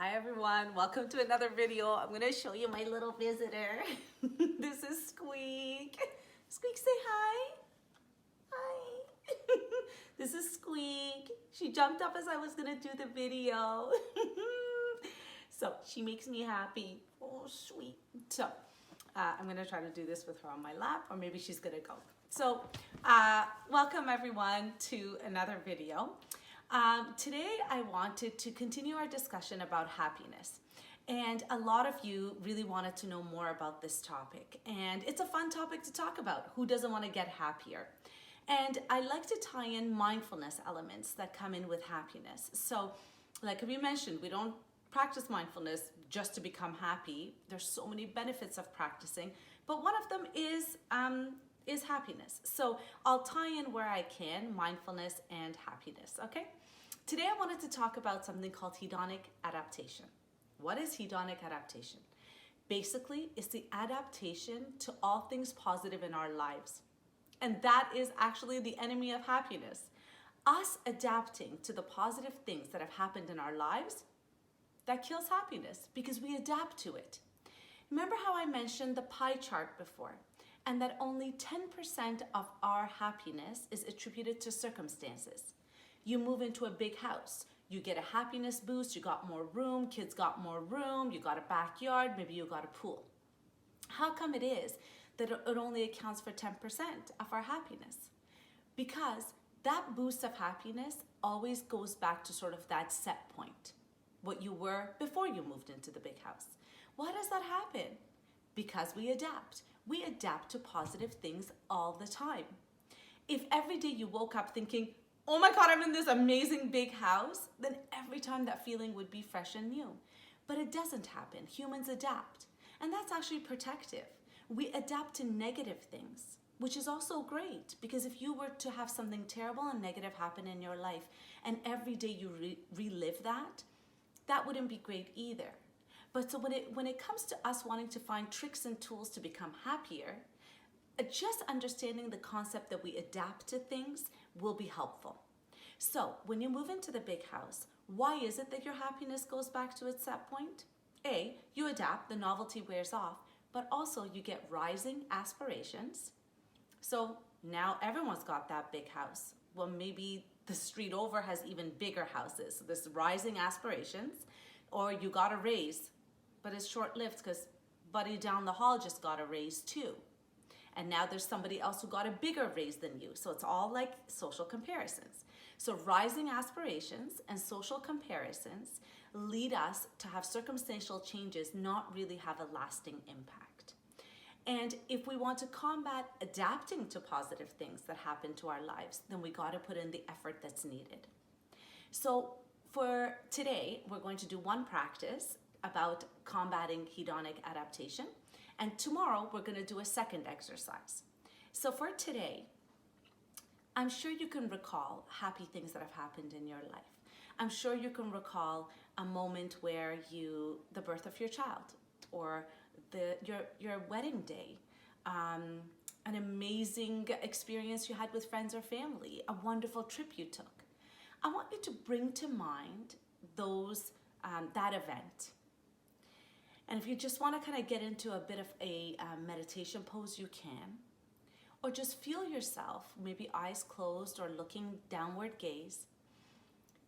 Hi everyone, welcome to another video. I'm gonna show you my little visitor. This is Squeak. Squeak, say hi. Hi. This is Squeak. She jumped up as I was gonna do the video. So she makes me happy. Oh, sweet. So I'm gonna try to do this with her on my lap, or maybe she's gonna go. So welcome everyone to another video. Today I wanted to continue our discussion about happiness. And a lot of you really wanted to know more about this topic. And it's a fun topic to talk about. Who doesn't want to get happier? And I like to tie in mindfulness elements that come in with happiness. So like we mentioned, we don't practice mindfulness just to become happy. There's so many benefits of practicing, but one of them is happiness. So I'll tie in where I can mindfulness and happiness, okay? Today I wanted to talk about something called hedonic adaptation. What is hedonic adaptation? Basically, it's the adaptation to all things positive in our lives. And that is actually the enemy of happiness. Us adapting to the positive things that have happened in our lives, that kills happiness because we adapt to it. Remember how I mentioned the pie chart before, and that only 10% of our happiness is attributed to circumstances. You move into a big house, you get a happiness boost, you got more room, kids got more room, you got a backyard, maybe you got a pool. How come it is that it only accounts for 10% of our happiness? Because that boost of happiness always goes back to sort of that set point, what you were before you moved into the big house. Why does that happen? Because we adapt. We adapt to positive things all the time. If every day you woke up thinking, oh my God, I'm in this amazing big house, then every time that feeling would be fresh and new. But it doesn't happen. Humans adapt. And that's actually protective. We adapt to negative things, which is also great, because if you were to have something terrible and negative happen in your life, and every day you relive that, that wouldn't be great either. But so when it comes to us wanting to find tricks and tools to become happier, just understanding the concept that we adapt to things will be helpful. So when you move into the big house, why is it that your happiness goes back to its set point? A, you adapt, the novelty wears off, but also you get rising aspirations. So now everyone's got that big house. Well, maybe the street over has even bigger houses. So there's rising aspirations, or you got a raise, but it's short-lived because buddy down the hall just got a raise too. And now there's somebody else who got a bigger raise than you. So it's all like social comparisons. So rising aspirations and social comparisons lead us to have circumstantial changes not really have a lasting impact. And if we want to combat adapting to positive things that happen to our lives, then we got to put in the effort that's needed. So for today, we're going to do one practice about combating hedonic adaptation. And tomorrow, we're going to do a second exercise. So for today, I'm sure you can recall happy things that have happened in your life. I'm sure you can recall a moment where the birth of your child, or your wedding day, an amazing experience you had with friends or family, a wonderful trip you took. I want you to bring to mind that event. And if you just want to kind of get into a bit of a meditation pose, you can. Or just feel yourself, maybe eyes closed or looking downward gaze.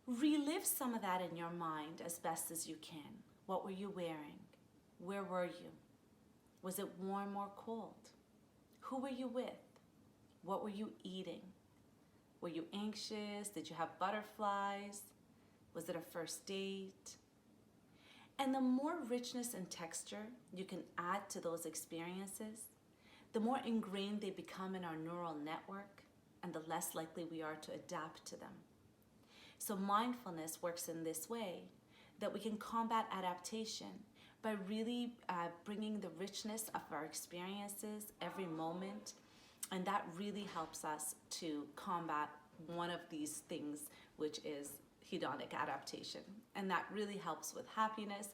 Relive some of that in your mind as best as you can. What were you wearing? Where were you? Was it warm or cold? Who were you with? What were you eating? Were you anxious? Did you have butterflies? Was it a first date? And the more richness and texture you can add to those experiences, the more ingrained they become in our neural network, and the less likely we are to adapt to them. So mindfulness works in this way, that we can combat adaptation by really bringing the richness of our experiences every moment, and that really helps us to combat one of these things, which is hedonic adaptation. And that really helps with happiness,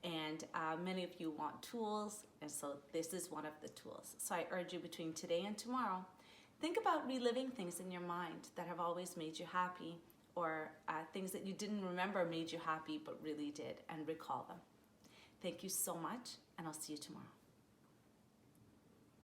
and many of you want tools, and so this is one of the tools. So I urge you, between today and tomorrow, think about reliving things in your mind that have always made you happy, or things that you didn't remember made you happy but really did, and recall them. Thank you so much, and I'll see you tomorrow.